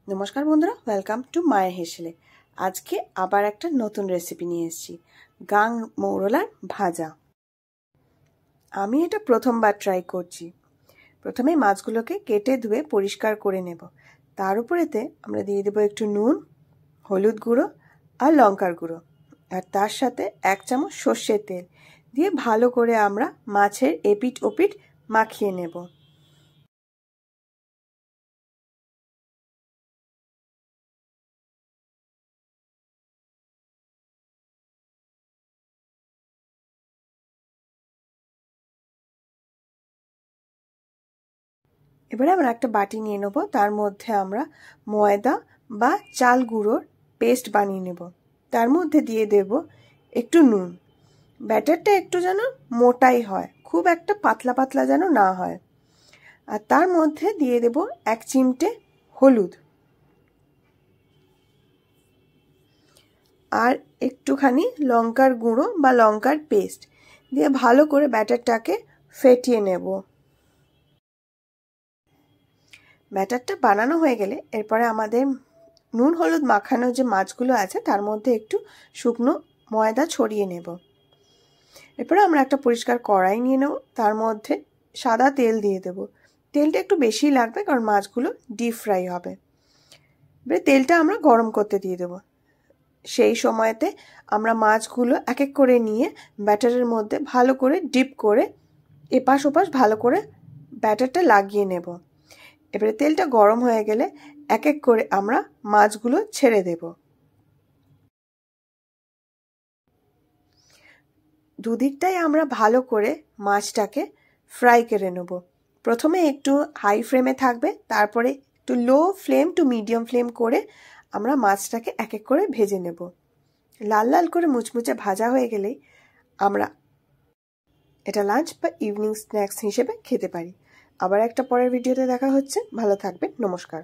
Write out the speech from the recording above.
নমস্কার বন্ধুরা, welcome to মায়ের হেসেলে। আজকে আবার একটা নতুন রেসিপি নিয়ে এসেছি, গাং মৌরলার ভাজা। আমি এটা প্রথমবার ট্রাই করছি। প্রথমে মাছগুলোকে কেটে ধুয়ে পরিষ্কার করে নেব। তার উপরেতে আমরা দিয়ে দেবো একটু নুন, হলুদ গুঁড়ো আর লঙ্কার গুঁড়ো, আর তার সাথে 1 চামচ সর্ষের তেল দিয়ে ভালো করে আমরা মাছের এপিঠ ওপিঠ মাখিয়ে নেব। এবারে আমরা একটা বাটি নিয়ে নেব, তার মধ্যে আমরা ময়দা বা চাল গুঁড়োর পেস্ট বানিয়ে নেব। তার মধ্যে দিয়ে দেব একটু নুন। ব্যাটারটা একটু যেন মোটাই হয়, খুব একটা পাতলা পাতলা যেন না হয়। আর তার মধ্যে দিয়ে দেব 1 চিমটে হলুদ আর একটুখানি লঙ্কার গুঁড়ো বা লঙ্কার পেস্ট দিয়ে ভালো করে ব্যাটারটাকে ফেটিয়ে নেব। ব্যাটারটা বানানো হয়ে গেলে এরপরে আমাদের নুন হলুদ মাখানো যে মাছগুলো আছে তার মধ্যে একটু শুকনো ময়দা ছড়িয়ে নেব। এরপরে আমরা একটা পরিষ্কার কড়াই নিয়ে নেব, তার মধ্যে সাদা তেল দিয়ে দেব। তেলটা একটু বেশি লাগবে কারণ মাছগুলো ডিপ ফ্রাই হবে। এবারে তেলটা আমরা গরম করতে দিয়ে দেব। সেই সময়তে আমরা মাছগুলো এক এক করে নিয়ে ব্যাটারের মধ্যে ভালো করে ডিপ করে এপাশ ওপাশ ভালো করে ব্যাটারটা লাগিয়ে নেব। এবারে তেলটা গরম হয়ে গেলে এক এক করে আমরা মাছগুলো ছেড়ে দেব। দুদিকটাই আমরা ভালো করে মাছটাকে ফ্রাই করে নেব। প্রথমে একটু হাই ফ্লেমে থাকবে, তারপরে একটু লো ফ্লেম টু মিডিয়াম ফ্লেম করে আমরা মাছটাকে এক এক করে ভেজে নেব। লাল লাল করে মুচমুচে ভাজা হয়ে গেলেই আমরা এটা লাঞ্চ বা ইভিনিং স্ন্যাক্স হিসেবে খেতে পারি। আবার একটা পরের ভিডিওতে দেখা হচ্ছে। ভালো থাকবেন। নমস্কার।